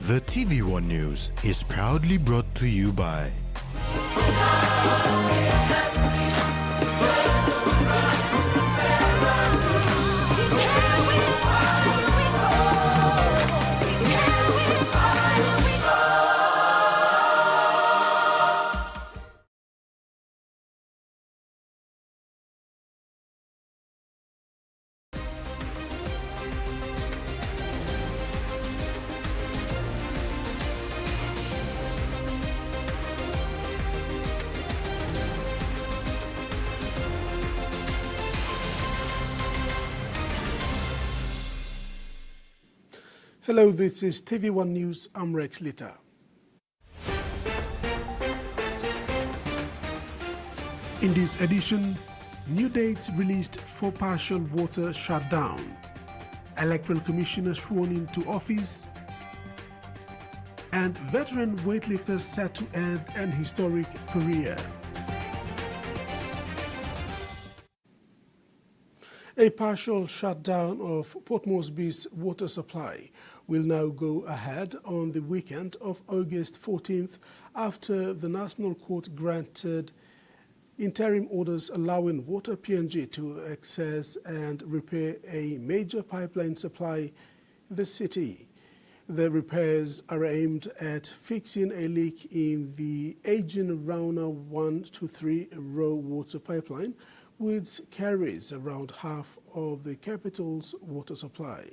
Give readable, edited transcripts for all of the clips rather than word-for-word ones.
The TVWAN News is proudly brought to you by Hello, this is TV1 News. I'm Rex Litter. In this edition, new dates released for partial water shutdown. Electoral Commissioner sworn into office. And veteran weightlifters set to end an historic career. A partial shutdown of Port Moresby's water supply will now go ahead on the weekend of August 14th after the National Court granted interim orders allowing Water PNG to access and repair a major pipeline supply in the city. The repairs are aimed at fixing a leak in the aging Rauna 1 to 3 raw water pipeline, which carries around half of the capital's water supply.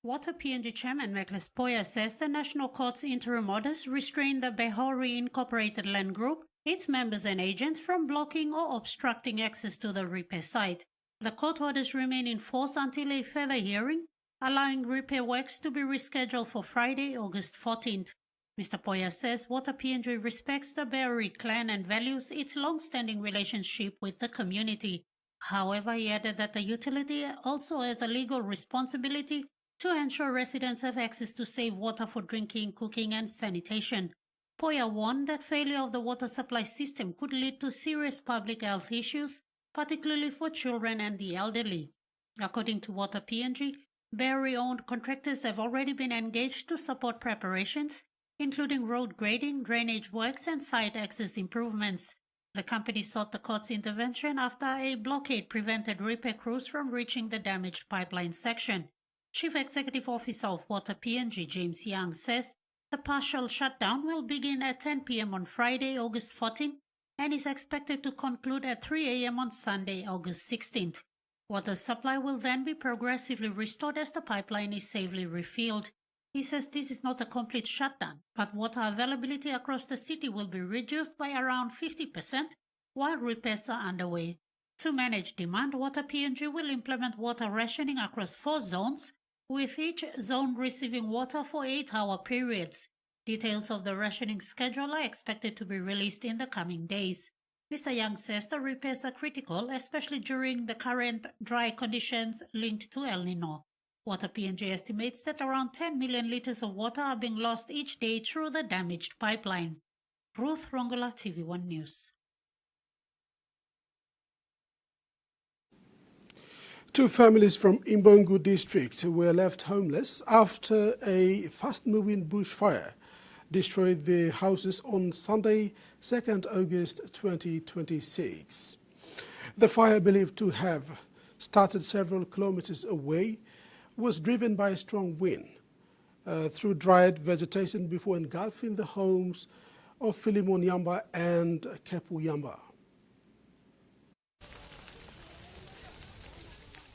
Water PNG Chairman Mekles Poya says the National Court's interim orders restrain the Behori Incorporated Land Group, its members and agents from blocking or obstructing access to the repair site. The court orders remain in force until a further hearing, allowing repair works to be rescheduled for Friday, August 14th. Mr. Poya says Water PNG respects the Behori clan and values its long-standing relationship with the community. However, he added that the utility also has a legal responsibility to ensure residents have access to safe water for drinking, cooking and sanitation. Poya warned that failure of the water supply system could lead to serious public health issues, particularly for children and the elderly. According to Water PNG, Behori-owned contractors have already been engaged to support preparations, including road grading, drainage works and site access improvements. The company sought the court's intervention after a blockade prevented repair crews from reaching the damaged pipeline section. Chief Executive Officer of Water PNG, James Young, says the partial shutdown will begin at 10 p.m. on Friday, August 14th, and is expected to conclude at 3 a.m. on Sunday, August 16th. Water supply will then be progressively restored as the pipeline is safely refilled. He says this is not a complete shutdown, but water availability across the city will be reduced by around 50% while repairs are underway. To manage demand, Water PNG will implement water rationing across 4 zones, with each zone receiving water for 8-hour periods. Details of the rationing schedule are expected to be released in the coming days. Mr. Young says the repairs are critical, especially during the current dry conditions linked to El Nino. Water PNG estimates that around 10 million litres of water are being lost each day through the damaged pipeline. Ruth Rongola, TV1 News. 2 families from Imbongu district were left homeless after a fast-moving bushfire destroyed their houses on Sunday, 2nd August 2026. The fire, believed to have started several kilometers away, was driven by a strong wind through dried vegetation before engulfing the homes of Philemon Yamba and Kepu Yamba.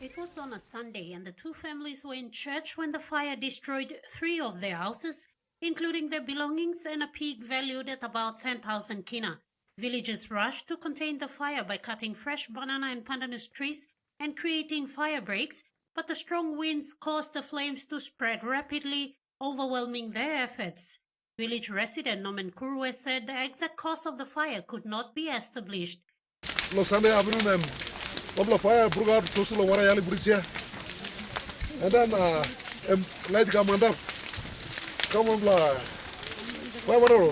It was on a Sunday and the 2 families were in church when the fire destroyed 3 of their houses, including their belongings and a pig valued at about 10,000 kina. Villagers rushed to contain the fire by cutting fresh banana and pandanus trees and creating fire breaks, but the strong winds caused the flames to spread rapidly, overwhelming their efforts. Village resident Nomen Kurwe said the exact cause of the fire could not be established. Sunday afternoon, fire broke out close to the Warayali Bridge here. And then light come up. Come on,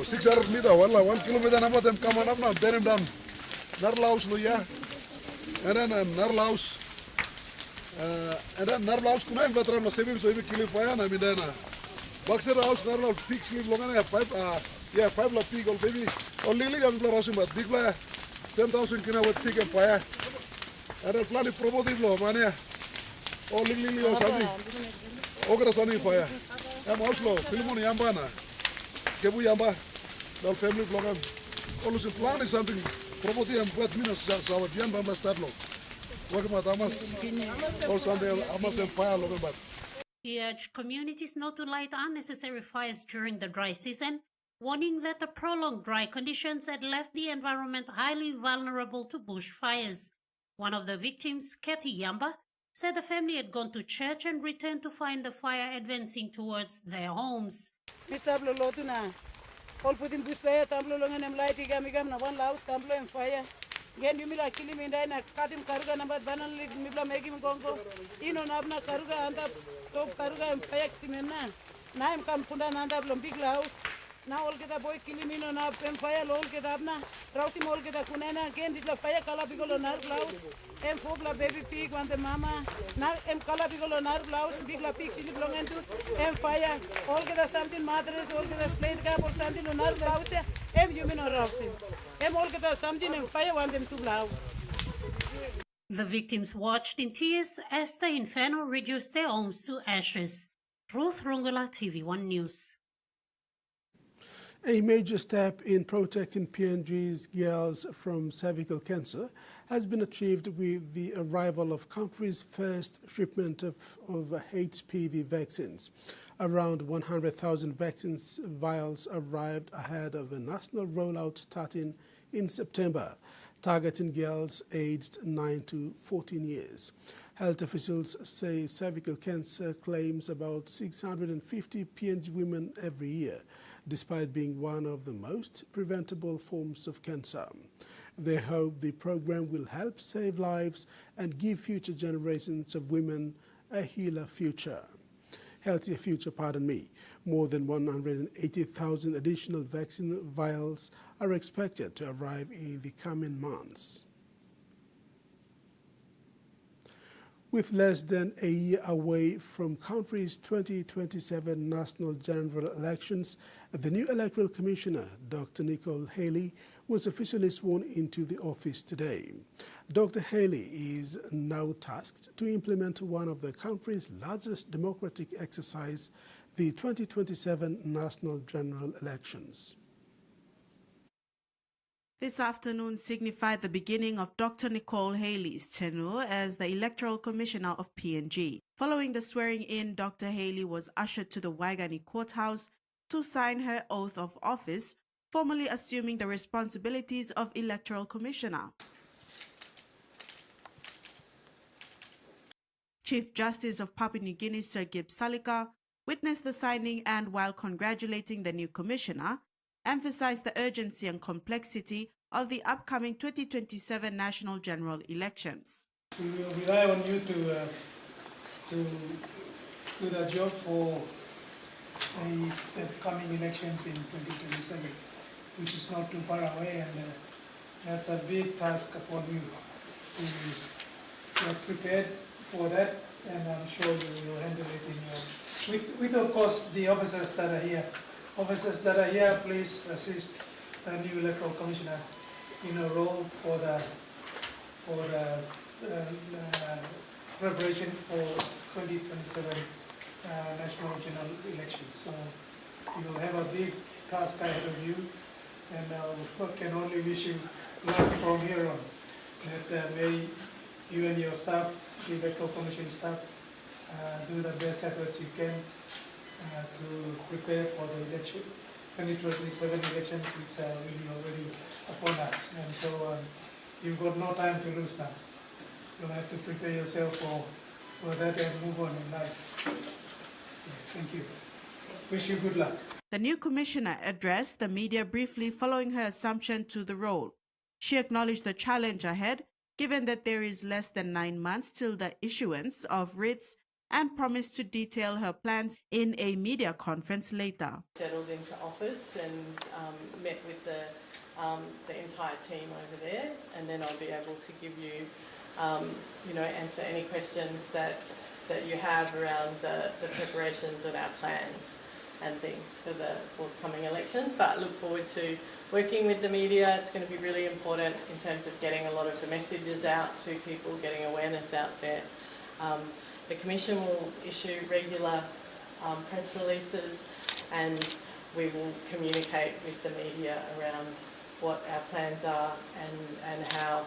600 meters, 1 kilometer number them come on up now, then down. Narlaus, yeah. And then Narlaus. And then narrow house kuna im veteran saving so ibi kili fire na midana. Boxer house narrow pig sleep longana five la pig or baby. Only legal house but big la 10,000 kina with pig and fire. And then plan promotive law mania. Only legal or something. Ogra sunny fire. I'm also Filimon Yambana. Kebu Yamba. The family program. Always plan is something. Promoting and put minutes so Yamba start law. He urged communities not to light unnecessary fires during the dry season, warning that the prolonged dry conditions had left the environment highly vulnerable to bushfires. One of the victims, Kathy Yamba, said the family had gone to church and returned to find the fire advancing towards their homes. All put in bushfire, tumbler long and lighting gamigam, one louse, tumbler and fire. Again, you mean kill him in Dina, cut him Karuga, number banal, Mibla make him gongo. In on Abna Karuga and up top Karuga and Payaximena. Now I'm come Punda and up big house. Now all get a boy kill him in on up and fire, all get abna, Rausim all get a Kunana, again this la fire color bigol on our blouse. And Fogla baby pig on the mama. Now M color bigol on our blouse, big la pigs in the long and and fire. All get a something mattress, all get a plate cap or something on our blouse. M you mean or Rausim. M all get a something and fire on them to blouse. The victims watched in tears as the inferno reduced their homes to ashes. Ruth Rungula, TVWAN News. A major step in protecting PNG's girls from cervical cancer has been achieved with the arrival of country's first shipment of HPV vaccines. Around 100,000 vaccines vials arrived ahead of a national rollout starting in September, targeting girls aged 9 to 14 years. Health officials say cervical cancer claims about 650 PNG women every year, despite being one of the most preventable forms of cancer. They hope the program will help save lives and give future generations of women a healthier future. More than 180,000 additional vaccine vials are expected to arrive in the coming months. With less than a year away from country's 2027 national general elections, the new Electoral Commissioner, Dr. Nicole Haley, was officially sworn into the office today. Dr. Haley is now tasked to implement one of the country's largest democratic exercise, the 2027 national general elections. This afternoon signified the beginning of Dr. Nicole Haley's tenure as the Electoral Commissioner of PNG. Following the swearing-in, Dr. Haley was ushered to the Waigani Courthouse to sign her oath of office, formally assuming the responsibilities of Electoral Commissioner. Chief Justice of Papua New Guinea, Sir Gibbs Salika, witnessed the signing and, while congratulating the new commissioner, emphasized the urgency and complexity of the upcoming 2027 national general elections. We will rely on you to do the job for the coming elections in 2027, which is not too far away, and that's a big task upon you. You are prepared for that, and I'm sure you will handle it in your, with of course the officers that are here. Officers that are here, please assist the new Electoral Commissioner in a role for the preparation for 2027 national general elections. So you will have a big task ahead of you, and I can only wish you luck from here on. That may you and your staff, the Electoral Commission staff, do the best efforts you can to prepare for the election, 2027 elections, which are really already upon us. And so you've got no time to lose now. You'll have to prepare yourself for that and move on in life. Thank you. Wish you good luck. The new commissioner addressed the media briefly following her assumption to the role. She acknowledged the challenge ahead, given that there is less than 9 months till the issuance of writs, and promised to detail her plans in a media conference later. Settled into office and met with the entire team over there, and then I'll be able to give you answer any questions that you have around the preparations and our plans and things for the forthcoming elections. But I look forward to working with the media. It's going to be really important in terms of getting a lot of the messages out to people, getting awareness out there. The Commission will issue regular press releases, and we will communicate with the media around what our plans are and how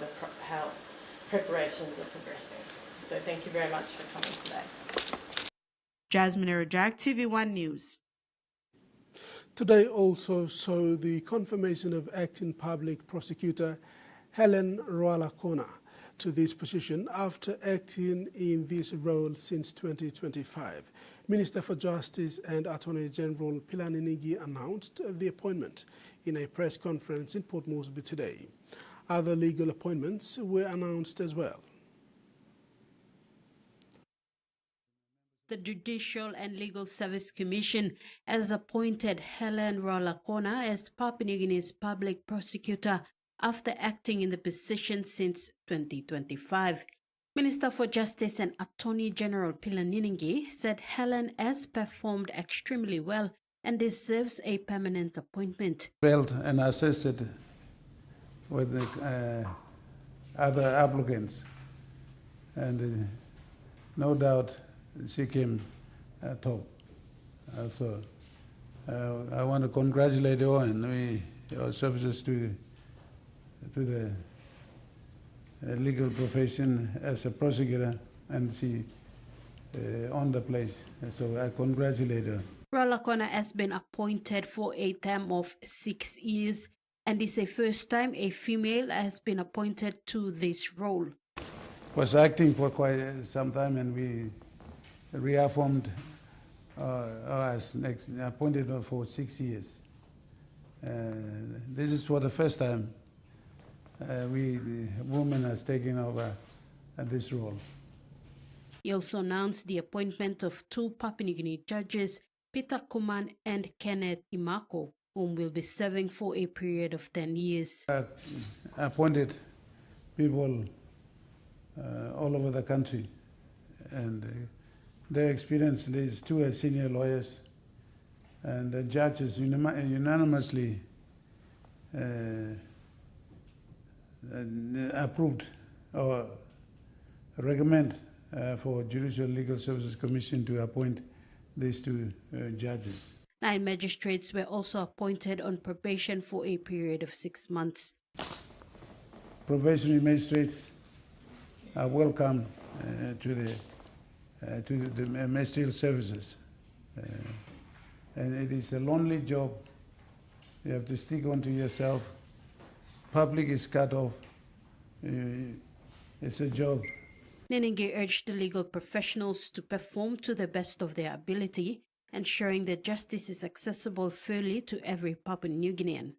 preparations are progressing. So thank you very much for coming today. Jasmine Erajak, TVWAN News. Today also saw the confirmation of acting public prosecutor Helen Rwalakona to this position after acting in this role since 2025. Minister for Justice and Attorney General Philani Nigi announced the appointment in a press conference in Port Moresby today. Other legal appointments were announced as well. The Judicial and Legal Service Commission has appointed Helen Rwalakona as Papua New Guinea's public prosecutor after acting in the position since 2025. Minister for Justice and Attorney General Philani Nigi said Helen has performed extremely well and deserves a permanent appointment. Felt and assessed with the other applicants, and no doubt she came top. So I want to congratulate you and your services to the legal profession as a prosecutor, and she on the place. So I congratulate her. Rwalakona has been appointed for a term of 6 years and is the first time a female has been appointed to this role. Was acting for quite some time, and we reaffirmed as appointed for 6 years. This is for the first time the woman has taken over this role. He also announced the appointment of 2 Papua New Guinea judges, Peter Kuman and Kenneth Imako, whom will be serving for a period of 10 years. Appointed people all over the country, and their experience leads to senior lawyers, and the judges unanimously approved or recommend for Judicial Legal Services Commission to appoint these 2 judges. 9 magistrates were also appointed on probation for a period of 6 months. Probationary magistrates are welcome to the ministerial services, and it is a lonely job. You have to stick on to yourself. Public is cut off. It's a job. Nenenge urged the legal professionals to perform to the best of their ability, ensuring that justice is accessible fairly to every Papua New Guinean.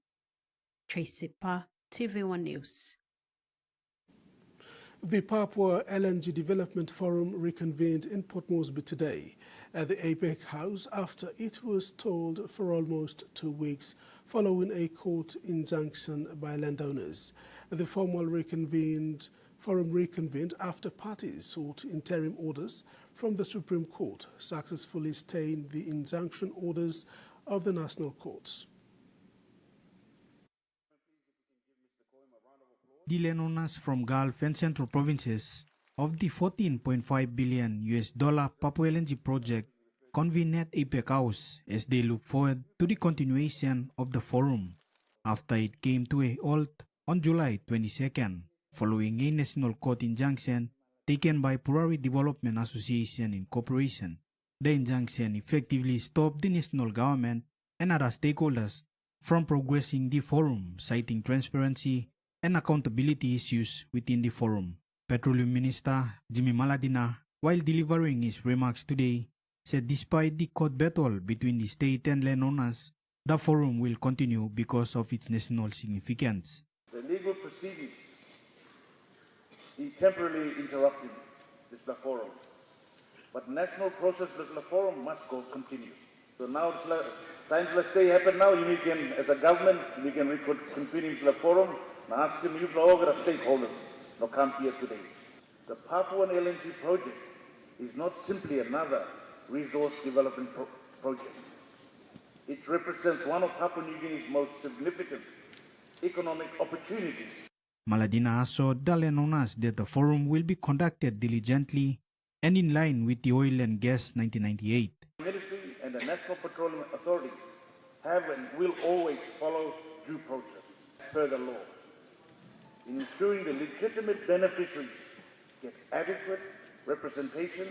Tracy Pa, TV1 News. The Papua LNG Development Forum reconvened in Port Moresby today at the APEC House after it was stalled for almost 2 weeks following a court injunction by landowners. The forum reconvened after parties sought interim orders from the Supreme Court, successfully staying the injunction orders of the national courts. The landowners from Gulf and Central provinces of the $14.5 billion Papua LNG project convened at APEC House as they look forward to the continuation of the forum after it came to a halt on July 22nd, following a national court injunction taken by Purari Development Association Incorporation. The injunction effectively stopped the national government and other stakeholders from progressing the forum, citing transparency and accountability issues within the forum. Petroleum Minister Jimmy Maladina, while delivering his remarks today, said despite the court battle between the state and landowners, the forum will continue because of its national significance. The legal proceedings temporarily interrupted this forum, but national process this forum must continue. So now it's time to stay happen now. You can, as a government, we can reconvene the forum and ask them, you know, the stakeholders, no come here today. The Papuan LNG project is not simply another resource development project. It represents one of Papua New Guinea's most significant economic opportunities. Maladina also announced that the forum will be conducted diligently and in line with the Oil and Gas 1998. The Ministry and the National Petroleum Authority have and will always follow due process per the law in ensuring the legitimate beneficiaries get adequate representation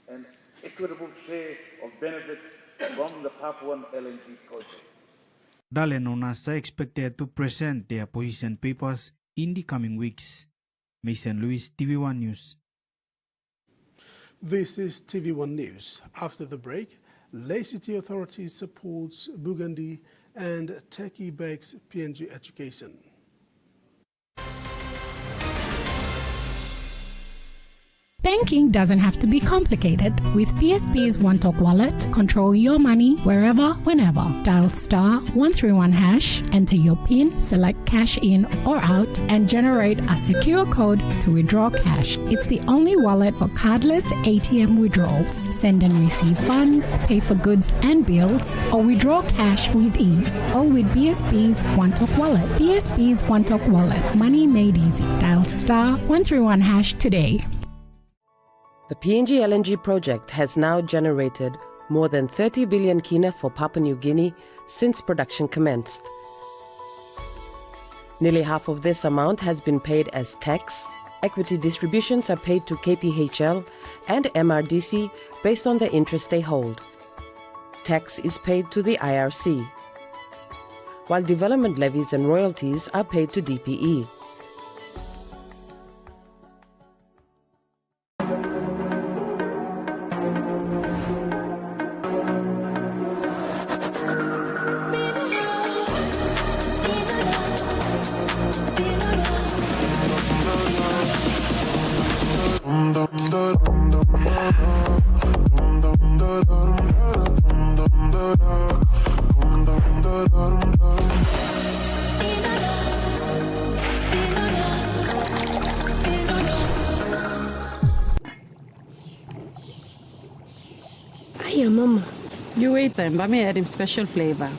and equitable share of benefits from the Papuan LNG project. Dalenunas are expected to present their position papers in the coming weeks. Mason Lewis, TVWAN News. This is TVWAN News. After the break, Lae City Authority supports Bugandi and Techie Begs PNG education. Banking doesn't have to be complicated. With PSP's One Talk Wallet, control your money wherever, whenever. Dial *131#, enter your PIN, select cash in or out, and generate a secure code to withdraw cash. It's the only wallet for cardless ATM withdrawals. Send and receive funds, pay for goods and bills, or withdraw cash with ease. All with PSP's One Talk Wallet. PSP's One Talk Wallet. Money made easy. Dial *131# today. The PNG LNG project has now generated more than 30 billion kina for Papua New Guinea since production commenced. Nearly half of this amount has been paid as tax. Equity distributions are paid to KPHL and MRDC based on the interest they hold. Tax is paid to the IRC, while development levies and royalties are paid to DPE. Hiya, Mama. You wait then, but me add him special flavor.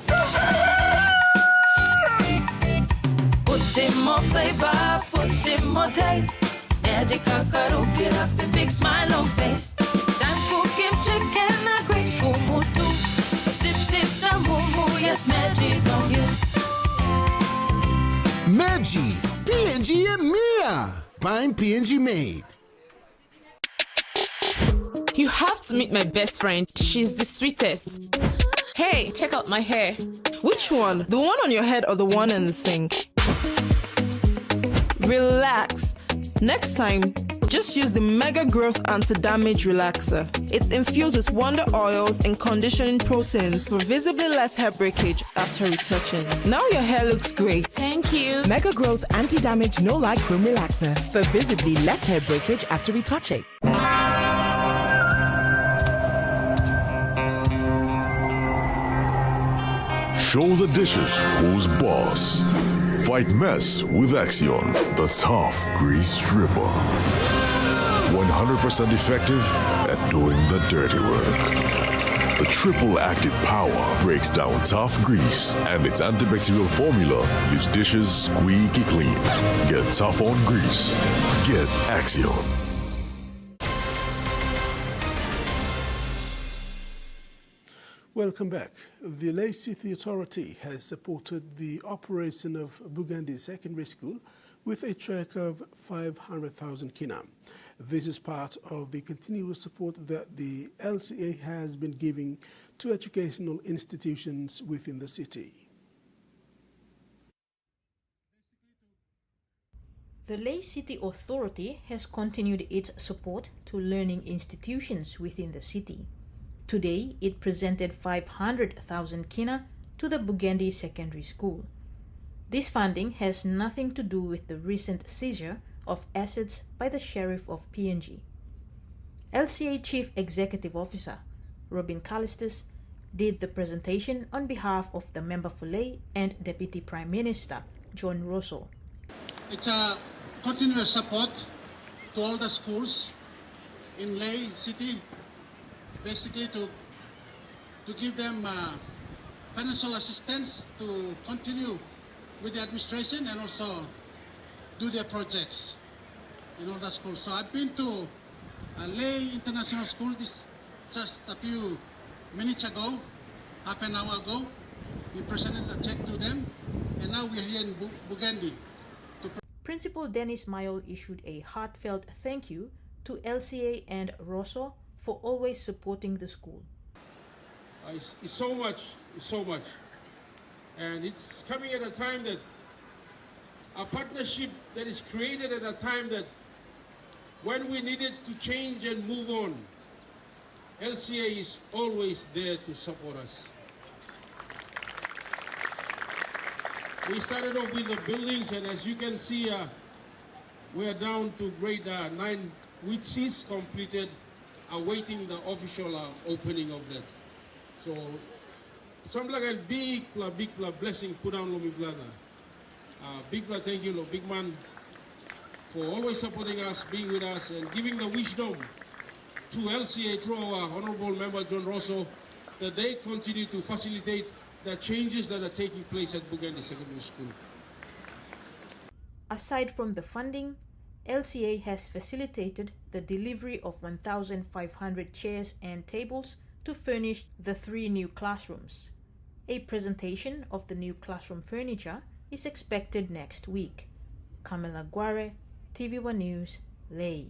Put in more flavor, put in more taste. Magic kakaru, get up a big smile on face. Time cooking chicken, a great kumutu. Sip, sip, na mumu, yes, magic on you. Maggi, PNG and Mia. Find PNG made. You have to meet my best friend. She's the sweetest. Hey, check out my hair. Which one? The one on your head or the one in the sink? Relax. Next time, just use the Mega Growth Anti-Damage Relaxer. It's infused with wonder oils and conditioning proteins for visibly less hair breakage after retouching. Now your hair looks great. Thank you. Mega Growth Anti-Damage No Light Cream Relaxer for visibly less hair breakage after retouching. Show the dishes who's boss. Fight mess with Axion, the tough grease stripper. 100% effective at doing the dirty work. The triple active power breaks down tough grease, and its antibacterial formula leaves dishes squeaky clean. Get tough on grease. Get Axion. Welcome back. The Lae City Authority has supported the operation of Bugandi Secondary School with a cheque of 500,000 kina. This is part of the continuous support that the LCA has been giving to educational institutions within the city. The Lae City Authority has continued its support to learning institutions within the city. Today, it presented 500,000 kina to the Bugandi Secondary School. This funding has nothing to do with the recent seizure of assets by the Sheriff of PNG. LCA Chief Executive Officer Robin Callistus did the presentation on behalf of the Member for Lae and Deputy Prime Minister John Rosso. It's a continuous support to all the schools in Leh City, basically to give them financial assistance to continue with the administration and also do their projects in all the schools. So I've been to Leh International School just a few minutes ago, half an hour ago. We presented a check to them, and now we're here in Bugandi. Principal Dennis Mayol issued a heartfelt thank you to LCA and Rosso for always supporting the school. It's so much, and it's coming at a time that a partnership that is created at a time that when we needed to change and move on, LCA is always there to support us. We started off with the buildings, and as you can see, we are down to grade 9, which is completed, awaiting the official opening of that. So, something like a big blessing put on Lomi Blana. Big thank you, big man, for always supporting us, being with us, and giving the wisdom to LCA through our Honorable Member John Rosso, that they continue to facilitate the changes that are taking place at Bugandi Secondary School. Aside from the funding, LCA has facilitated the delivery of 1,500 chairs and tables to furnish the 3 new classrooms. A presentation of the new classroom furniture is expected next week. Kamala Guare, TVWAN News, Leh.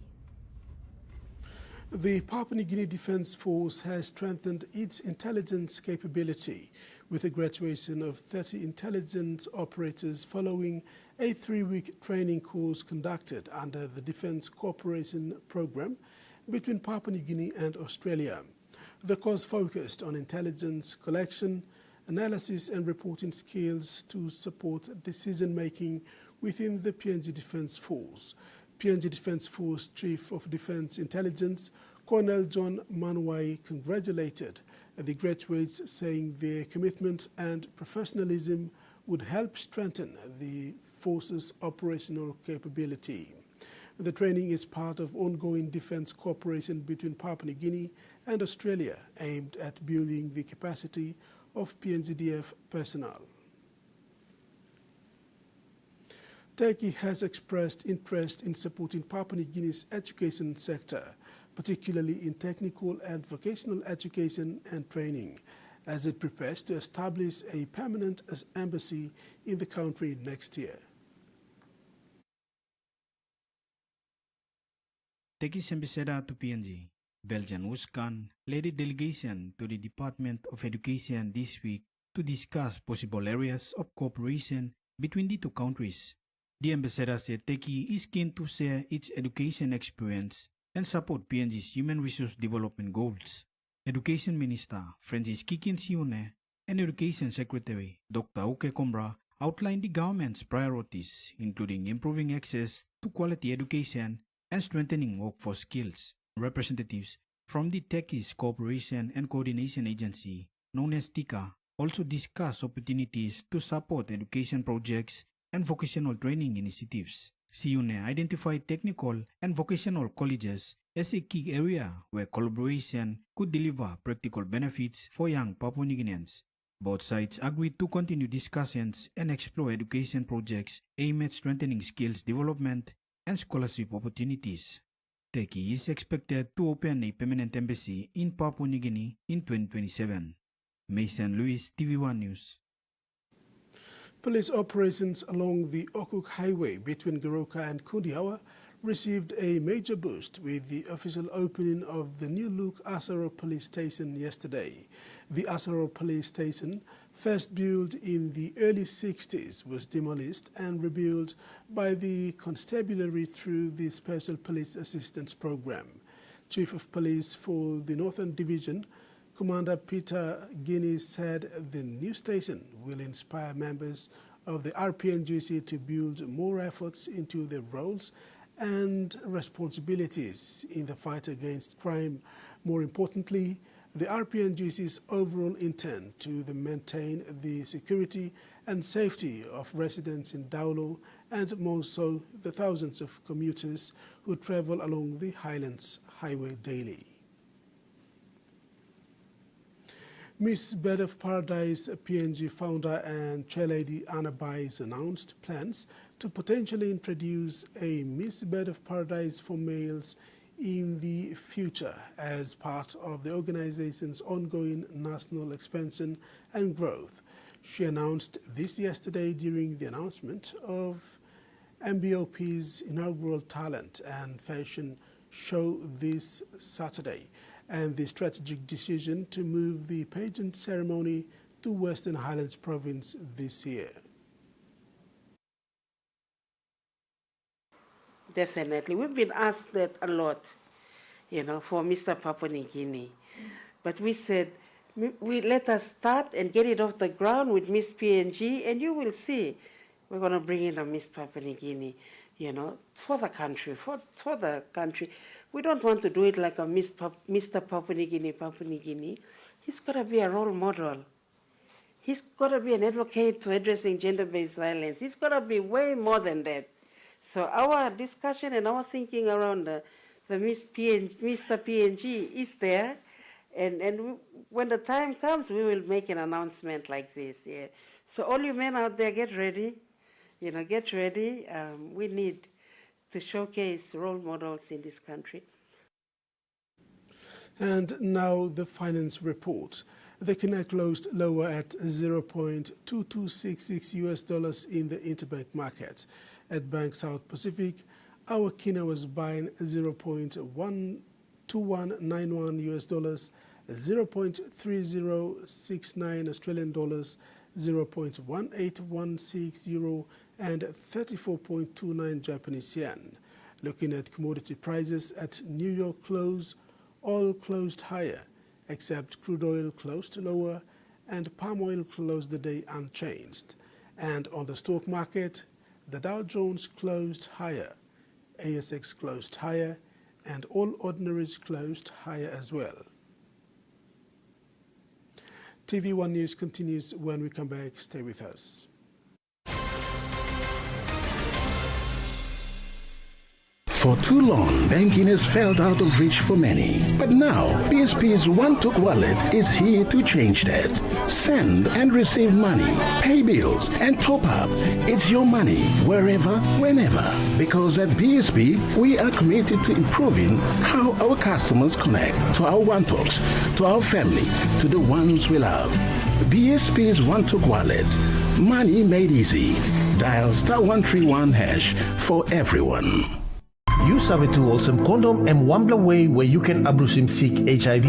The Papua New Guinea Defence Force has strengthened its intelligence capability with the graduation of 30 intelligence operators following a 3-week training course conducted under the Defence Cooperation Programme between Papua New Guinea and Australia. The course focused on intelligence collection, analysis and reporting skills to support decision-making within the PNG Defence Force. PNG Defence Force Chief of Defence Intelligence, Colonel John Manwai, congratulated the graduates, saying their commitment and professionalism would help strengthen the force's operational capability. The training is part of ongoing defence cooperation between Papua New Guinea and Australia, aimed at building the capacity of PNGDF personnel. Turkey has expressed interest in supporting Papua New Guinea's education sector, particularly in technical and vocational education and training, as it prepares to establish a permanent embassy in the country next year. Turkey's ambassador to PNG, Beljan Uskan, led a delegation to the Department of Education this week to discuss possible areas of cooperation between the two countries. The ambassador said Turkey is keen to share its education experience and support PNG's human resource development goals. Education Minister Francis Kikin Sione and Education Secretary Dr. Uke Kombra outlined the government's priorities, including improving access to quality education and strengthening workforce skills. Representatives from the Turkish Cooperation and Coordination Agency, known as Dika, also discussed opportunities to support education projects and vocational training initiatives. Siune identified technical and vocational colleges as a key area where collaboration could deliver practical benefits for young Papua New Guineans. Both sides agreed to continue discussions and explore education projects aimed at strengthening skills development and scholarship opportunities. Turkey is expected to open a permanent embassy in Papua New Guinea in 2027. Mason Lewis, TV1 News. Police operations along the Okuk Highway between Goroka and Kundiawa received a major boost with the official opening of the new look Asaro Police Station yesterday. The Asaro Police Station, first built in the early 60s, was demolished and rebuilt by the Constabulary through the Special Police Assistance Program. Chief of Police for the Northern Division, Commander Peter Guinea, said the new station will inspire members of the RPNGC to build more efforts into their roles and responsibilities in the fight against crime. More importantly, the RPNGC's overall intent to maintain the security and safety of residents in Daulo and more so the thousands of commuters who travel along the Highlands Highway daily. Miss Bird of Paradise PNG founder and chairlady Anna Baez announced plans to potentially introduce a Miss Bird of Paradise for males in the future as part of the organization's ongoing national expansion and growth. She announced this yesterday during the announcement of MBOP's inaugural talent and fashion show this Saturday, and the strategic decision to move the pageant ceremony to Western Highlands Province this year. Definitely. We've been asked that a lot, for Mr. Papua New Guinea. But we said, let us start and get it off the ground with Miss PNG, and you will see we're going to bring in a Miss Papua New Guinea, for the country, for the country. We don't want to do it like a Mr. Papua New Guinea. He's got to be a role model. He's got to be an advocate to addressing gender-based violence. He's got to be way more than that. So our discussion and our thinking around the Mr. PNG is there, and when the time comes, we will make an announcement like this. Yeah. So all you men out there, get ready. Get ready. We need to showcase role models in this country. And now the finance report. The kina closed lower at $0.2266 in the interbank market. At Bank South Pacific, our kina was buying $0.2191, $0.3069 Australian dollars, 0.1816 euro, and 34.29 Japanese yen. Looking at commodity prices at New York close, oil closed higher, except crude oil closed lower and palm oil closed the day unchanged. And on the stock market, the Dow Jones closed higher, ASX closed higher, and all ordinaries closed higher as well. TV1 News continues when we come back. Stay with us. For too long, banking has felt out of reach for many. But now, PSP's One-Took Wallet is here to change that. Send and receive money, pay bills, and top up. It's your money, wherever, whenever. Because at PSP, we are committed to improving how our customers connect to our One-Talks, to our family, to the ones we love. PSP's One-Took Wallet. Money made easy. Dial *131# for everyone. You sabe tu awesome condom and one way where you can abrusim seek HIV,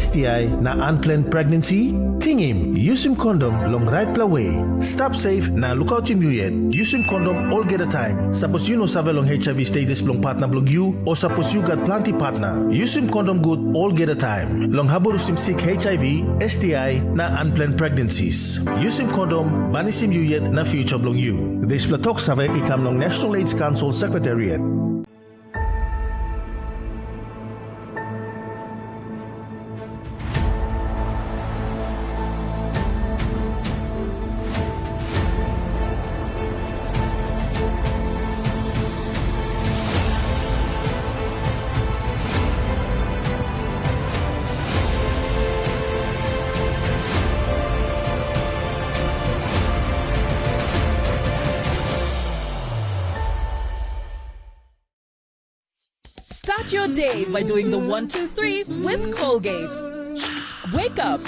STI na unplanned pregnancy? Tingim, use him condom long right way. Stop safe na look out him you yet. Use him condom all get a time. Suppose you no save long HIV status long partner blog you, or suppose you got plenty partner. Use him condom good all get a time. Long haborusim seek HIV, STI na unplanned pregnancies. Use him condom banisim you yet na future blog you. This platok save ikam long National AIDS Council Secretariat. Start your day by doing the 1, 2, 3 with Colgate. Wake up.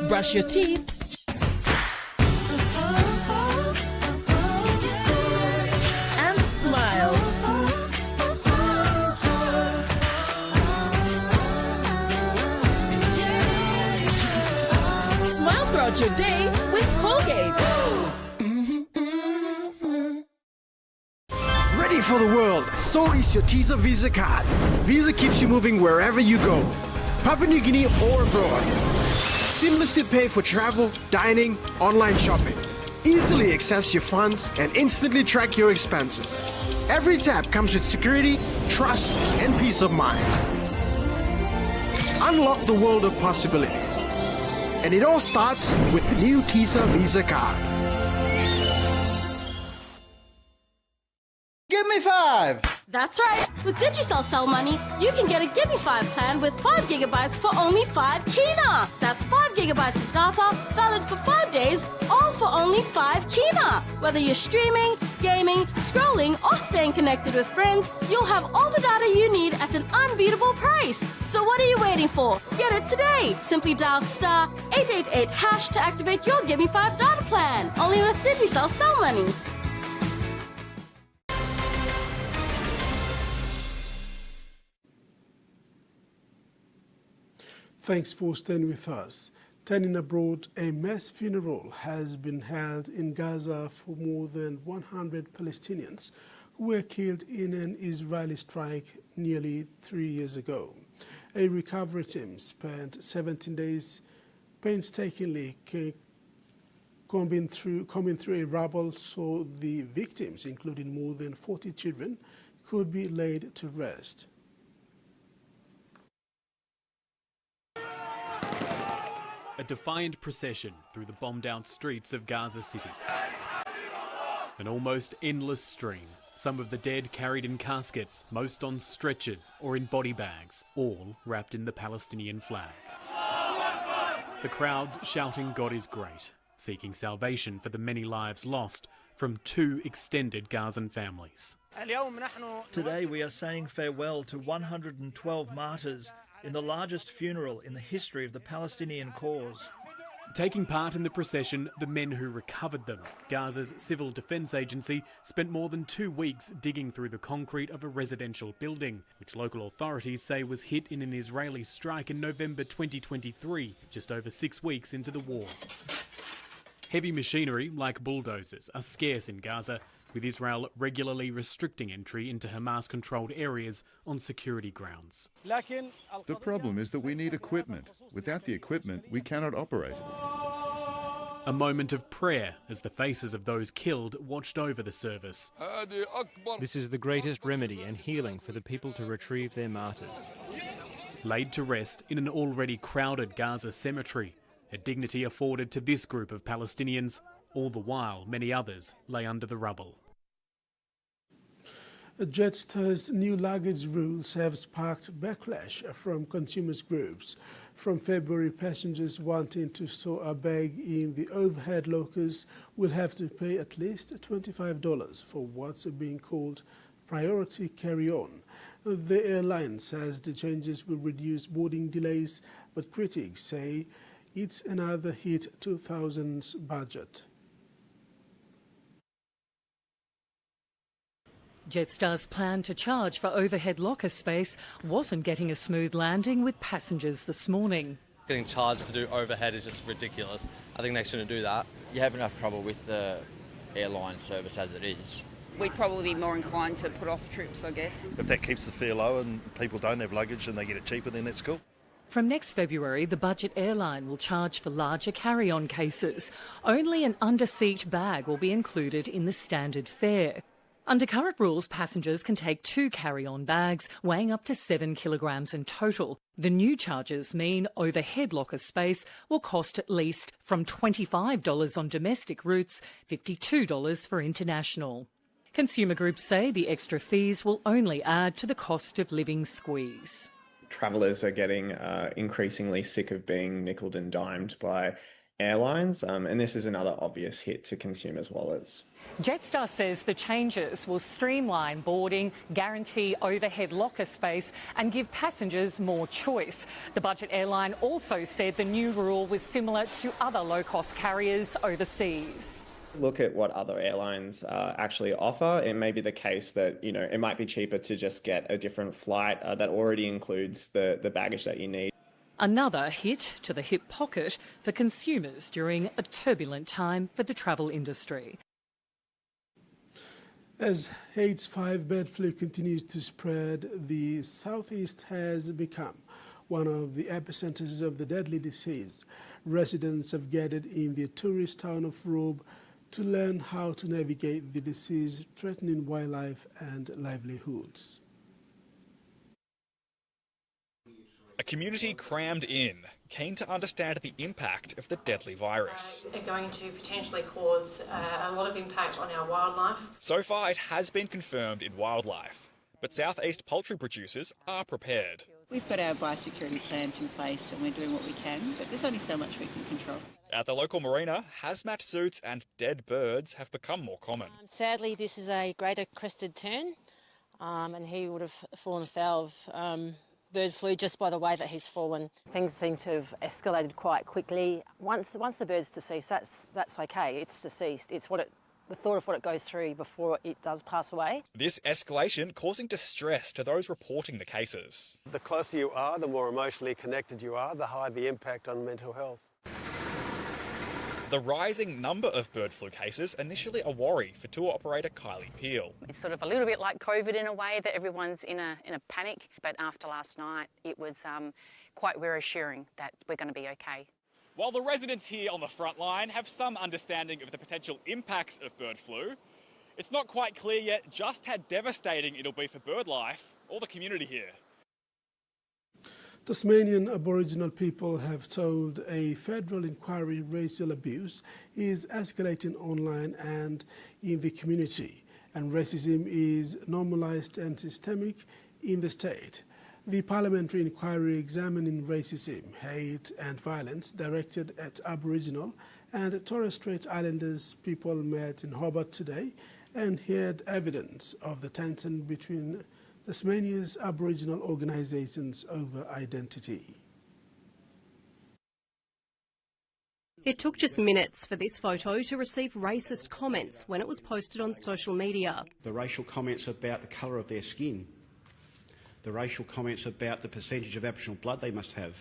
Brush your teeth. And smile. Smile throughout your day with Colgate. Ready for the world, so is your Teaser Visa card. Visa keeps you moving wherever you go, Papua New Guinea or abroad. Seamlessly pay for travel, dining, online shopping. Easily access your funds and instantly track your expenses. Every tap comes with security, trust, and peace of mind. Unlock the world of possibilities. And it all starts with the new Teaser Visa card. Gimme 5! That's right. With Digicel Cell Money, you can get a Gimme 5 plan with 5 gigabytes for only 5 kina. That's 5 gigabytes of data, valid for 5 days, all for only 5 kina. Whether you're streaming, gaming, scrolling, or staying connected with friends, you'll have all the data you need at an unbeatable price. So what are you waiting for? Get it today. Simply dial star 888 hash to activate your Gimme 5 data plan. Only with Digicel Cell Money. Thanks for staying with us. Turning abroad, a mass funeral has been held in Gaza for more than 100 Palestinians who were killed in an Israeli strike nearly 3 years ago. A recovery team spent 17 days painstakingly combing through a rubble so the victims, including more than 40 children, could be laid to rest. A defiant procession through the bombed-out streets of Gaza City. An almost endless stream. Some of the dead carried in caskets, most on stretchers or in body bags, all wrapped in the Palestinian flag. The crowds shouting God is great, seeking salvation for the many lives lost from 2 extended Gazan families. Today we are saying farewell to 112 martyrs in the largest funeral in the history of the Palestinian cause. Taking part in the procession, the men who recovered them. Gaza's Civil Defence Agency spent more than 2 weeks digging through the concrete of a residential building, which local authorities say was hit in an Israeli strike in November 2023, just over 6 weeks into the war. Heavy machinery, like bulldozers, are scarce in Gaza, with Israel regularly restricting entry into Hamas-controlled areas on security grounds. The problem is that we need equipment. Without the equipment, we cannot operate. A moment of prayer as the faces of those killed watched over the service. This is the greatest remedy and healing for the people to retrieve their martyrs. Laid to rest in an already crowded Gaza cemetery, a dignity afforded to this group of Palestinians, all the while many others lay under the rubble. Jetstar's new luggage rules have sparked backlash from consumers groups. From February, passengers wanting to store a bag in the overhead lockers will have to pay at least $25 for what's being called priority carry-on. The airline says the changes will reduce boarding delays, but critics say it's another hit to thousands' budget. Jetstar's plan to charge for overhead locker space wasn't getting a smooth landing with passengers this morning. Getting charged to do overhead is just ridiculous. I think they shouldn't do that. You have enough trouble with the airline service as it is. We'd probably be more inclined to put off trips, I guess. If that keeps the fare low and people don't have luggage and they get it cheaper, then that's cool. From next February, the budget airline will charge for larger carry-on cases. Only an under-seat bag will be included in the standard fare. Under current rules, passengers can take 2 carry-on bags weighing up to 7 kilograms in total. The new charges mean overhead locker space will cost at least from $25 on domestic routes, $52 for international. Consumer groups say the extra fees will only add to the cost of living squeeze. Travellers are getting increasingly sick of being nickeled and dimed by airlines, and this is another obvious hit to consumers' wallets. Jetstar says the changes will streamline boarding, guarantee overhead locker space and give passengers more choice. The budget airline also said the new rule was similar to other low-cost carriers overseas. Look at what other airlines actually offer. It may be the case that, it might be cheaper to just get a different flight that already includes the baggage that you need. Another hit to the hip pocket for consumers during a turbulent time for the travel industry. As H5 bird flu continues to spread, the southeast has become one of the epicenters of the deadly disease. Residents have gathered in the tourist town of Robe to learn how to navigate the disease threatening wildlife and livelihoods. A community crammed in, keen to understand the impact of the deadly virus. Are going to potentially cause a lot of impact on our wildlife. So far, it has been confirmed in wildlife, but southeast poultry producers are prepared. We've got our biosecurity plans in place and we're doing what we can, but there's only so much we can control. At the local marina, hazmat suits and dead birds have become more common. Sadly, this is a greater crested tern, and he would have fallen afoul of bird flu just by the way that he's fallen. Things seem to have escalated quite quickly. Once the bird's deceased, that's okay. It's deceased. It's the thought of what it goes through before it does pass away. This escalation causing distress to those reporting the cases. The closer you are, the more emotionally connected you are, the higher the impact on mental health. The rising number of bird flu cases initially a worry for tour operator Kylie Peel. It's sort of a little bit like COVID in a way that everyone's in a panic, but after last night it was quite reassuring that we're going to be okay. While the residents here on the front line have some understanding of the potential impacts of bird flu, it's not quite clear yet just how devastating it'll be for bird life or the community here. Tasmanian Aboriginal people have told a federal inquiry racial abuse is escalating online and in the community, and racism is normalised and systemic in the state. The parliamentary inquiry examining racism, hate and violence directed at Aboriginal and Torres Strait Islanders people met in Hobart today and heard evidence of the tension between Tasmania's Aboriginal organisations over identity. It took just minutes for this photo to receive racist comments when it was posted on social media. The racial comments about the colour of their skin, the racial comments about the percentage of Aboriginal blood they must have.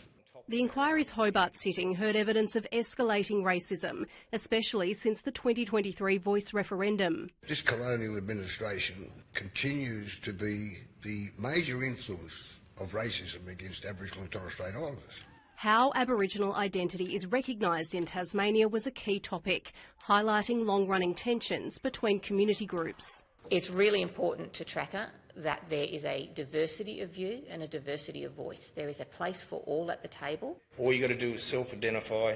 The inquiry's Hobart sitting heard evidence of escalating racism, especially since the 2023 Voice referendum. This colonial administration continues to be the major influence of racism against Aboriginal and Torres Strait Islanders. How Aboriginal identity is recognised in Tasmania was a key topic, highlighting long-running tensions between community groups. It's really important to Tracker that there is a diversity of view and a diversity of voice. There is a place for all at the table. All you got to do is self-identify,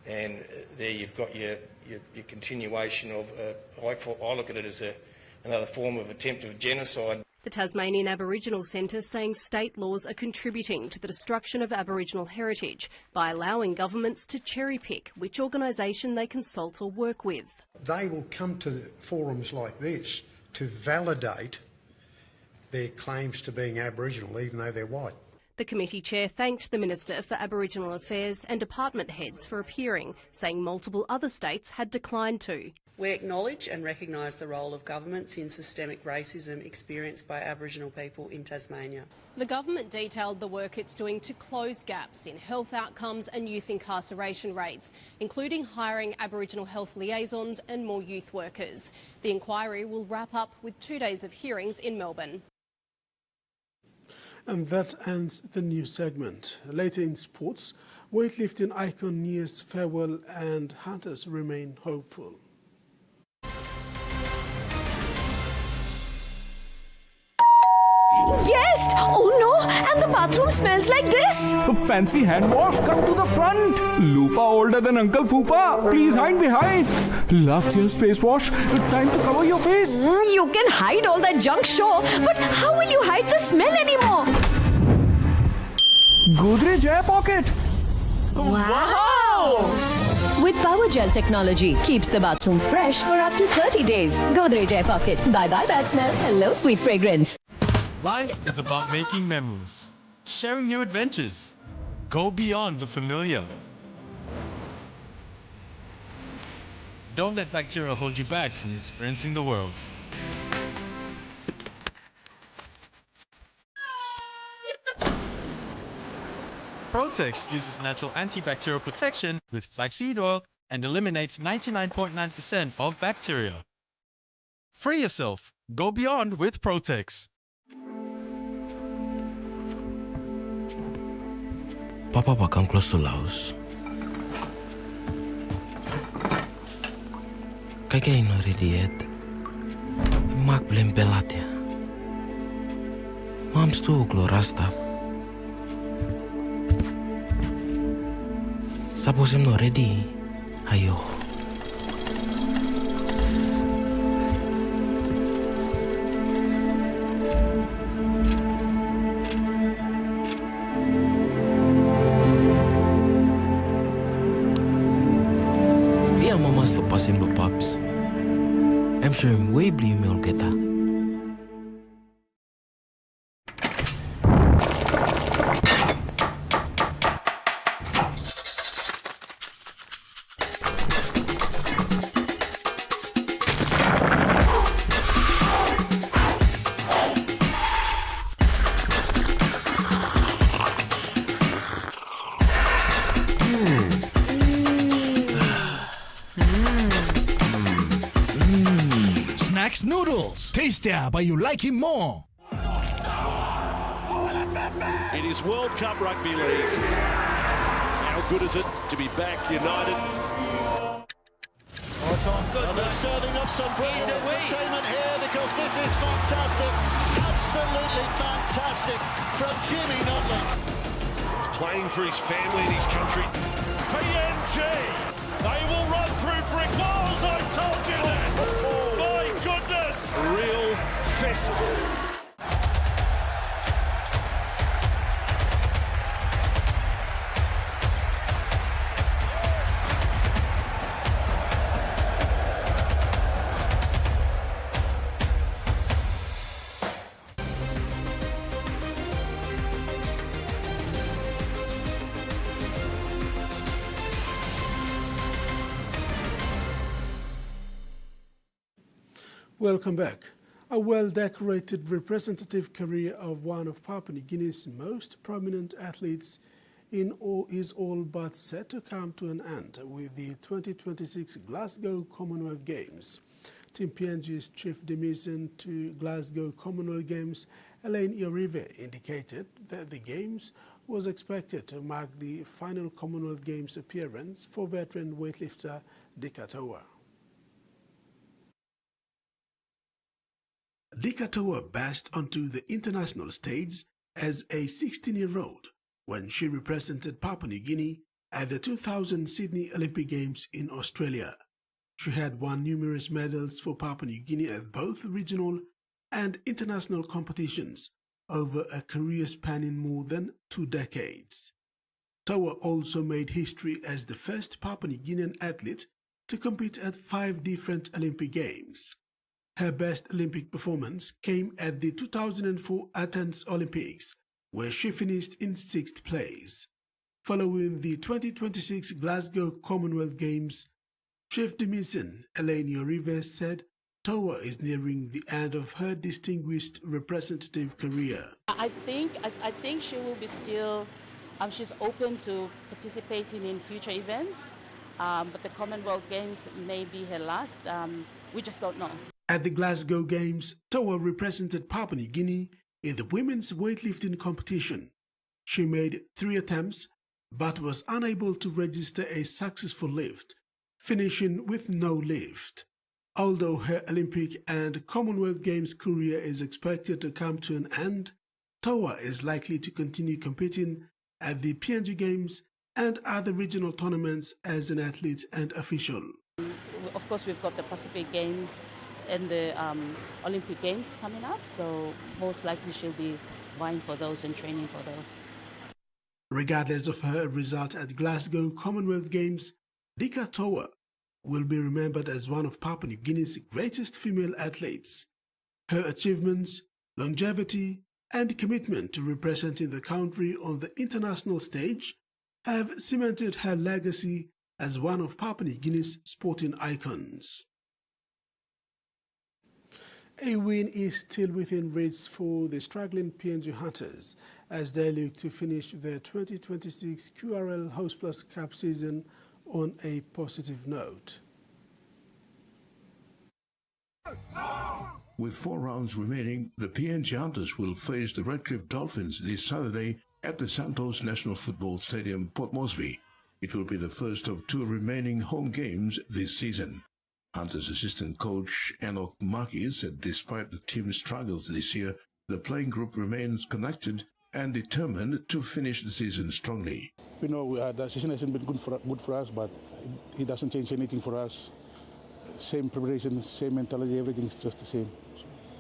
and there you've got your continuation of, I look at it as another form of attempt of genocide. The Tasmanian Aboriginal Centre saying state laws are contributing to the destruction of Aboriginal heritage by allowing governments to cherry-pick which organisation they consult or work with. They will come to forums like this to validate their claims to being Aboriginal, even though they're white. The committee chair thanked the Minister for Aboriginal Affairs and department heads for appearing, saying multiple other states had declined to. We acknowledge and recognise the role of governments in systemic racism experienced by Aboriginal people in Tasmania. The government detailed the work it's doing to close gaps in health outcomes and youth incarceration rates, including hiring Aboriginal health liaisons and more youth workers. The inquiry will wrap up with 2 days of hearings in Melbourne. And that ends the news segment. Later in sports, weightlifting icon nears farewell and Hunters remain hopeful. Guest! Oh no! And the bathroom smells like this! A fancy hand wash, come to the front! Loofah older than Uncle Foofa, please hide behind! Last year's face wash, time to cover your face! You can hide all that junk, sure, but how will you hide the smell anymore? Godrej Air Pocket! Wow! With Power Gel technology, keeps the bathroom fresh for up to 30 days. Godrej Air Pocket. Bye-bye bad smell. Hello, sweet fragrance. Life is about making memories, sharing new adventures. Go beyond the familiar. Don't let bacteria hold you back from experiencing the world. Protex uses natural antibacterial protection with flaxseed oil and eliminates 99.9% of bacteria. Free yourself. Go beyond with Protex. Papa come close to Laos. Kaya no ready Mak blem pelatia. Mam's too glorasta. Suppose I'm not ready. Ayo. Biar Mamas lepasin Paps. I'm sure I'm way beli email kita. Snacks Noodles. Tastier, but you like him more. It is World Cup Rugby League. How good is it to be back united? Oh, it's on. Good. And they're serving up some brilliant entertainment here because this is fantastic. Absolutely fantastic from Jimmy Notley. He's playing for his family and his country. PNG! They will run through brick walls, I told you that! My goodness! A real festival. Welcome back. A well-decorated representative career of one of Papua New Guinea's most prominent athletes is all but set to come to an end with the 2026 Glasgow Commonwealth Games. Team PNG's chief demission to Glasgow Commonwealth Games, Elaine Iorive, indicated that the Games was expected to mark the final Commonwealth Games appearance for veteran weightlifter Dika Toua. Dika Toua burst onto the international stage as a 16-year-old when she represented Papua New Guinea at the 2000 Sydney Olympic Games in Australia. She had won numerous medals for Papua New Guinea at both regional and international competitions over a career spanning more than 2 decades. Toua also made history as the first Papua New Guinean athlete to compete at 5 different Olympic Games. Her best Olympic performance came at the 2004 Athens Olympics, where she finished in 6th place. Following the 2026 Glasgow Commonwealth Games, Chief Demission Elaine Iorive said Toua is nearing the end of her distinguished representative career. I think she will be still, she's open to participating in future events, but the Commonwealth Games may be her last. We just don't know. At the Glasgow Games, Toua represented Papua New Guinea in the women's weightlifting competition. She made 3 attempts but was unable to register a successful lift, finishing with no lift. Although her Olympic and Commonwealth Games career is expected to come to an end, Toua is likely to continue competing at the PNG Games and other regional tournaments as an athlete and official. Of course, we've got the Pacific Games and the Olympic Games coming up, so most likely she'll be vying for those and training for those. Regardless of her result at Glasgow Commonwealth Games, Dika Toua will be remembered as one of Papua New Guinea's greatest female athletes. Her achievements, longevity, and commitment to representing the country on the international stage have cemented her legacy as one of Papua New Guinea's sporting icons. A win is still within reach for the struggling PNG Hunters as they look to finish their 2026 QRL Host Plus Cup season on a positive note. With 4 rounds remaining, the PNG Hunters will face the Redcliffe Dolphins this Saturday at the Santos National Football Stadium, Port Moresby. It will be the first of 2 remaining home games this season. Hunters assistant coach Enoch Maki said despite the team's struggles this year, the playing group remains connected and determined to finish the season strongly. We know the season hasn't been good for us, but it doesn't change anything for us. Same preparation, same mentality, everything's just the same.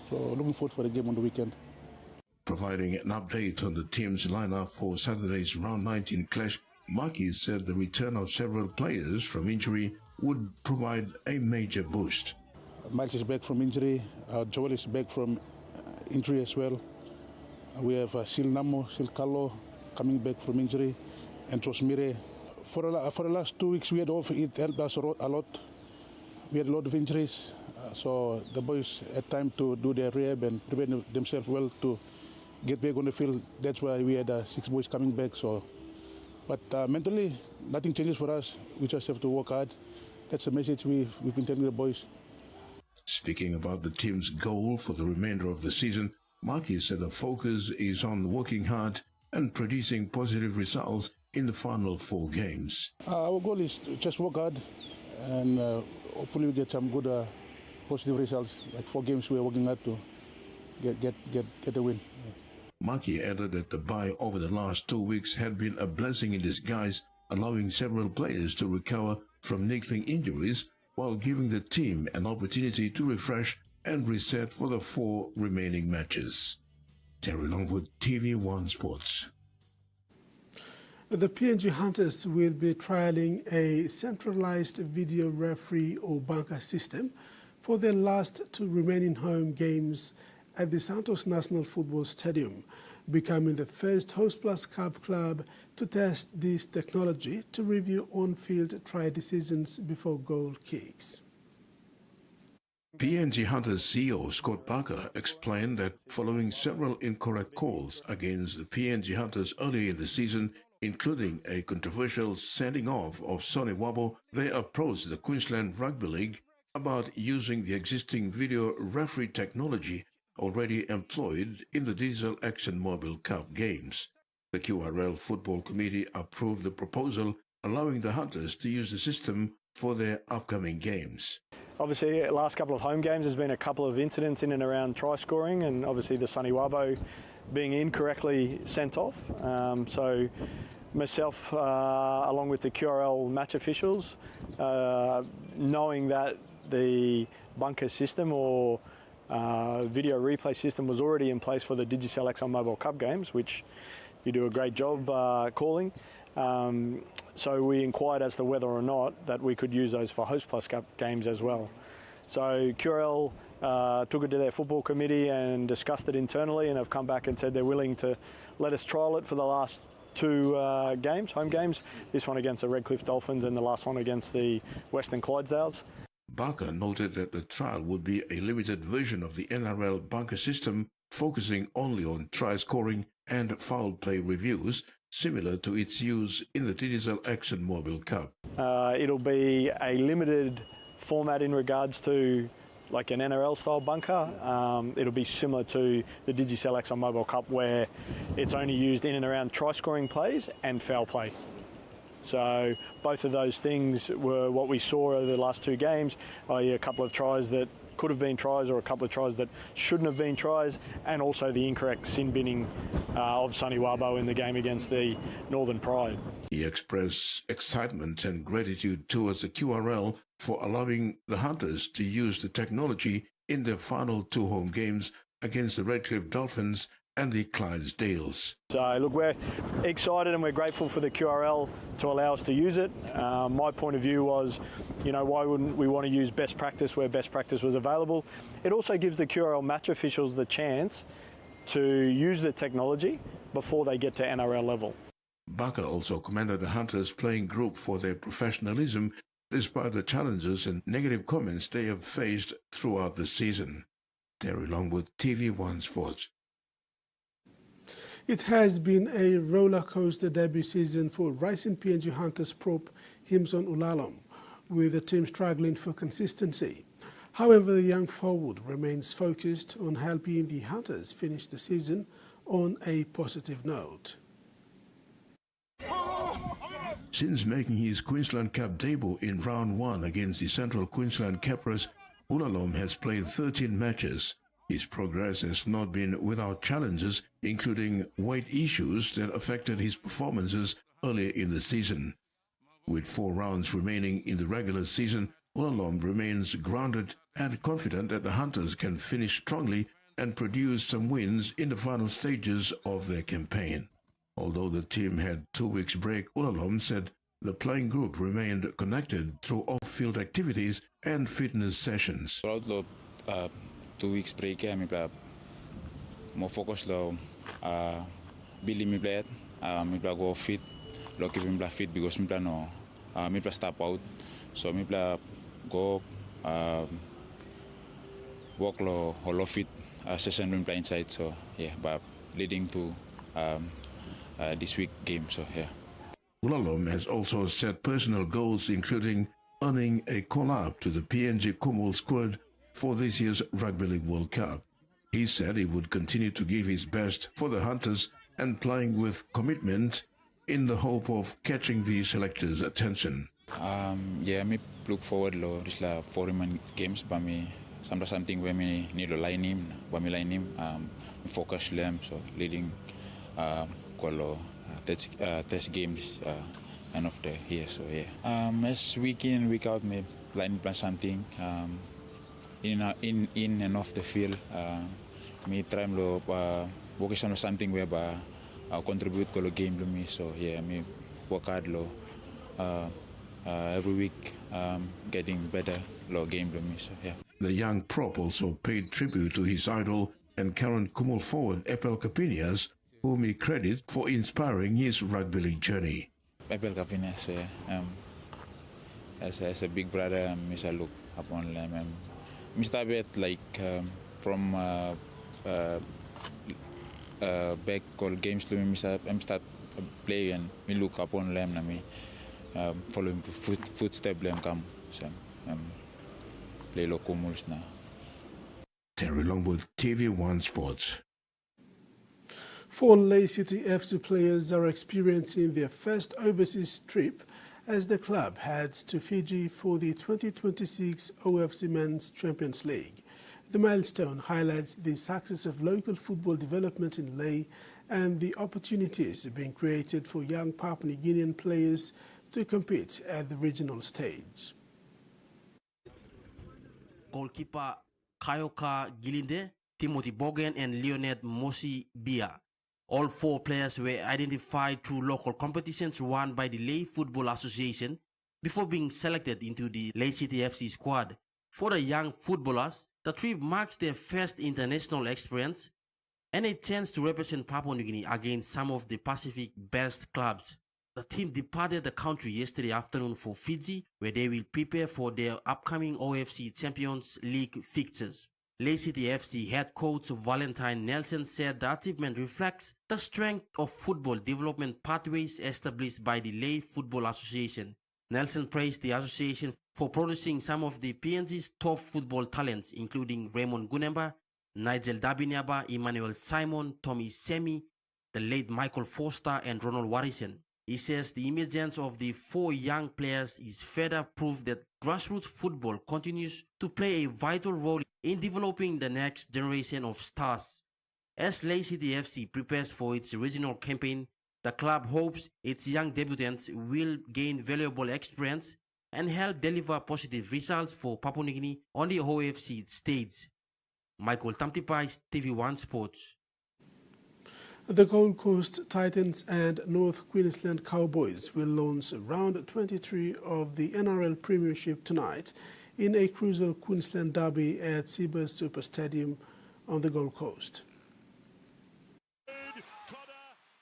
So looking forward for the game on the weekend. Providing an update on the team's lineup for Saturday's round 19 clash, Maki said the return of several players from injury would provide a major boost. Miles is back from injury. Joel is back from injury as well. We have Sil Namo, Sil Carlo coming back from injury, and Josmire. For the last 2 weeks, we had off. It helped us a lot. We had a lot of injuries, so the boys had time to do their rehab and prepare themselves well to get back on the field. That's why we had 6 boys coming back. But mentally, nothing changes for us. We just have to work hard. That's the message we've been telling the boys. Speaking about the team's goal for the remainder of the season, Maki said the focus is on working hard and producing positive results in the final 4 games. Our goal is to just work hard and hopefully we get some good positive results. Like 4 games, we're working hard to get a win. Maki added that the bye over the last 2 weeks had been a blessing in disguise, allowing several players to recover from niggling injuries while giving the team an opportunity to refresh and reset for the 4 remaining matches. Terry Longwood, TVWAN Sports. The PNG Hunters will be trialling a centralized video referee or bunker system for their last 2 remaining home games at the Santos National Football Stadium, becoming the first Host Plus Cup club to test this technology to review on-field try decisions before goal kicks. PNG Hunters CEO Scott Barker explained that following several incorrect calls against the PNG Hunters early in the season, including a controversial sending off of Sonny Wabo, they approached the Queensland Rugby League about using the existing video referee technology already employed in the Diesel Action Mobile Cup games. The QRL Football Committee approved the proposal, allowing the Hunters to use the system for their upcoming games. Obviously, the last couple of home games there's been a couple of incidents in and around try scoring, and obviously the Sonny Wabo being incorrectly sent off. So myself, along with the QRL match officials, knowing that the bunker system or video replay system was already in place for the Digicel Exxon Mobile Cup games, which you do a great job calling. So we inquired as to whether or not that we could use those for Host Plus Cup games as well. So QRL took it to their football committee and discussed it internally, and have come back and said they're willing to let us trial it for the last 2 games, home games, this one against the Redcliffe Dolphins and the last one against the Western Clydesdales. Barker noted that the trial would be a limited version of the NRL bunker system, focusing only on try scoring and foul play reviews, similar to its use in the Digicel Action Mobile Cup. It'll be a limited format in regards to like an NRL style bunker. It'll be similar to the Digicel Exxon Mobile Cup, where it's only used in and around try scoring plays and foul play. So both of those things were what we saw over the last 2 games, i.e. a couple of tries that could have been tries or a couple of tries that shouldn't have been tries, and also the incorrect sin binning of Sonny Wabo in the game against the Northern Pride. He expressed excitement and gratitude towards the QRL for allowing the Hunters to use the technology in their final 2 home games against the Redcliffe Dolphins and the Clydesdales. So look, we're excited and we're grateful for the QRL to allow us to use it. My point of view was, you know, why wouldn't we want to use best practice where best practice was available? It also gives the QRL match officials the chance to use the technology before they get to NRL level. Barker also commended the Hunters playing group for their professionalism despite the challenges and negative comments they have faced throughout the season. Terry Longwood, TV1 Sports. It has been a roller coaster debut season for rising PNG Hunters prop Himson Ulalom, with the team struggling for consistency. However, the young forward remains focused on helping the Hunters finish the season on a positive note. Since making his Queensland Cup debut in round 1 against the Central Queensland Capras, Ulalom has played 13 matches, His progress has not been without challenges, including weight issues that affected his performances earlier in the season. With 4 rounds remaining in the regular season, Ulalom remains grounded and confident that the Hunters can finish strongly and produce some wins in the final stages of their campaign. Although the team had 2 weeks break, Ulalom said the playing group remained connected through off-field activities and fitness sessions. Throughout the 2 weeks break, I more focus lo building me play, me go fit, lo keep me fit because me no me step out, so me go walk lo holo fit session me play inside, so yeah, but leading to this week game, so yeah. Ulalom has also set personal goals, including earning a call-up to the PNG Hunters squad for this year's Rugby League World Cup. He said he would continue to give his best for the Hunters and playing with commitment in the hope of catching the selectors' attention. Yeah, me look forward to this 4 games, but me something where me need to line him, me focus them, so leading test games end of the year, so yeah. As week in, week out, me plan something in and off the field. Me try to focus on something where I contribute to the game to me, so yeah, me work hard every week, getting better game to me, so yeah. The young prop also paid tribute to his idol and current Kumul forward Epel Capinias, whom he credits for inspiring his rugby league journey. Epel Capinias, as a big brother, I look upon them. I started from back all games to me. I start play and me look upon them and me following footsteps them come. So play local moves now. Terry Longwood, TVWAN Sports. 4 Lay City FC players are experiencing their first overseas trip as the club heads to Fiji for the 2026 OFC Men's Champions League. The milestone highlights the success of local football development in Lay and the opportunities being created for young Papua New Guinean players to compete at the regional stage. Goalkeeper Kayoka Gilinde, Timothy Bogan and Leonard Mosi Bia. All 4 players were identified through local competitions run by the Lay Football Association before being selected into the Lay City FC squad. For the young footballers, the trip marks their first international experience and a chance to represent Papua New Guinea against some of the Pacific best clubs. The team departed the country yesterday afternoon for Fiji, where they will prepare for their upcoming OFC Champions League fixtures. Lay City FC head coach Valentine Nelson said the achievement reflects the strength of football development pathways established by the Lay Football Association. Nelson praised the association for producing some of the PNG's top football talents, including Raymond Gunemba, Nigel Dabinyaba, Emmanuel Simon, Tommy Semi, the late Michael Foster, and Ronald Warrison. He says the emergence of the 4 young players is further proof that grassroots football continues to play a vital role in developing the next generation of stars. As Lay City FC prepares for its regional campaign, the club hopes its young debutants will gain valuable experience and help deliver positive results for Papua New Guinea on the OFC stage. Michael Tamtipai, TV1 Sports. The Gold Coast Titans and North Queensland Cowboys will launch round 23 of the NRL Premiership tonight in a crucial Queensland derby at Seabird Super Stadium on the Gold Coast.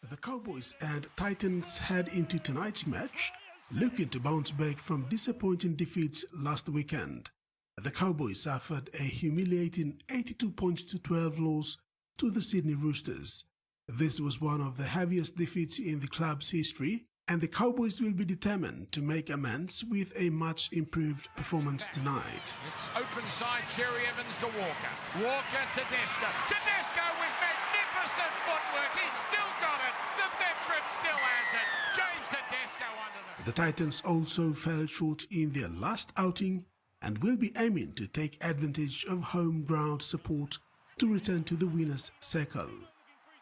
The Cowboys and Titans head into tonight's match looking to bounce back from disappointing defeats last weekend. The Cowboys suffered a humiliating 82 points to 12 loss to the Sydney Roosters. This was one of the heaviest defeats in the club's history, and the Cowboys will be determined to make amends with a much improved performance tonight. It's open side, Cherry Evans to Walker. Walker to Tedesco. Tedesco with magnificent footwork. He's still got it. The veteran still has it. James Tedesco under The Titans also fell short in their last outing and will be aiming to take advantage of home ground support to return to the winner's circle.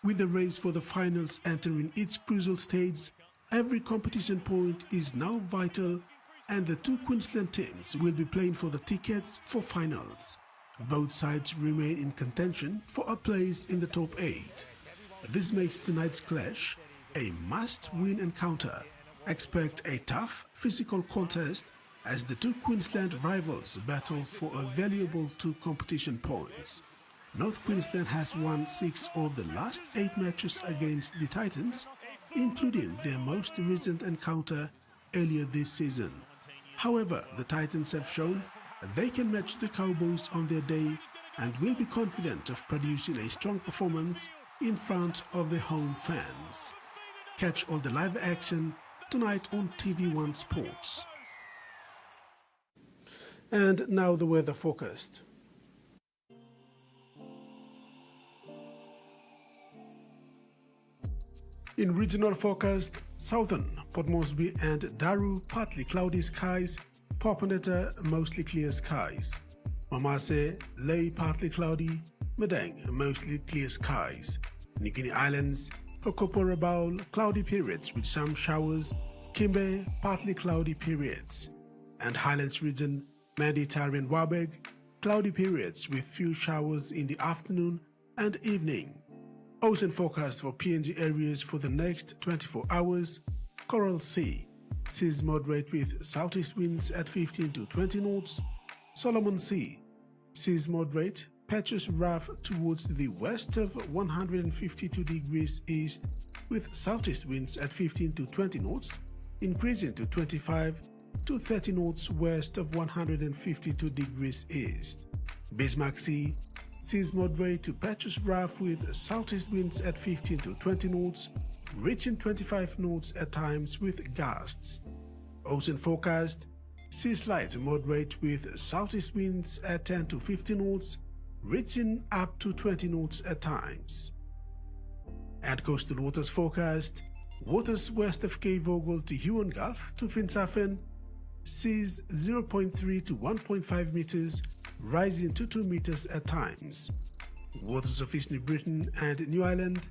With the race for the finals entering its crucial stage, every competition point is now vital, and the two Queensland teams will be playing for the tickets for finals. Both sides remain in contention for a place in the top 8. This makes tonight's clash a must-win encounter. Expect a tough physical contest as the two Queensland rivals battle for a valuable 2 competition points. North Queensland has won 6 of the last 8 matches against the Titans, including their most recent encounter earlier this season. However, the Titans have shown they can match the Cowboys on their day and will be confident of producing a strong performance in front of their home fans. Catch all the live action tonight on TV1 Sports. And now the weather forecast. In regional forecast, southern Port Moresby and Daru partly cloudy skies, Papaneta mostly clear skies, Mamase Lay partly cloudy, Madang mostly clear skies, Nikini Islands, Hokoporabaul cloudy periods with some showers, Kimbe partly cloudy periods, and Highlands region Mediterranean Wabeg cloudy periods with few showers in the afternoon and evening. Ocean forecast for PNG areas for the next 24 hours, Coral Sea, seas moderate with southeast winds at 15 to 20 knots, Solomon Sea, seas moderate, patches rough towards the west of 152 degrees east with southeast winds at 15 to 20 knots, increasing to 25 to 30 knots west of 152 degrees east. Bismarck Sea, seas moderate to patches rough with southeast winds at 15 to 20 knots, reaching 25 knots at times with gusts. Ocean forecast, seas light to moderate with southeast winds at 10 to 15 knots, reaching up to 20 knots at times. And coastal waters forecast, waters west of Cape Vogel to Huon Gulf to Finstaffen, seas 0.3 to 1.5 meters, rising to 2 meters at times. Waters of East New Britain and New Ireland,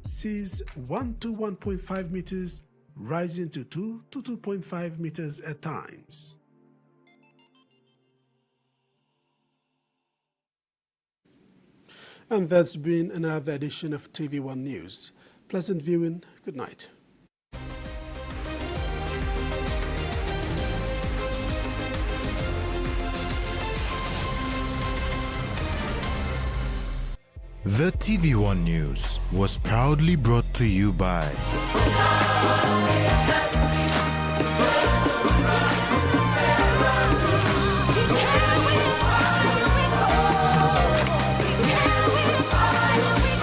seas 1 to 1.5 meters, rising to 2 to 2.5 meters at times. And that's been another edition of TV1 News. Pleasant viewing. Good night. The TV1 News was proudly brought to you by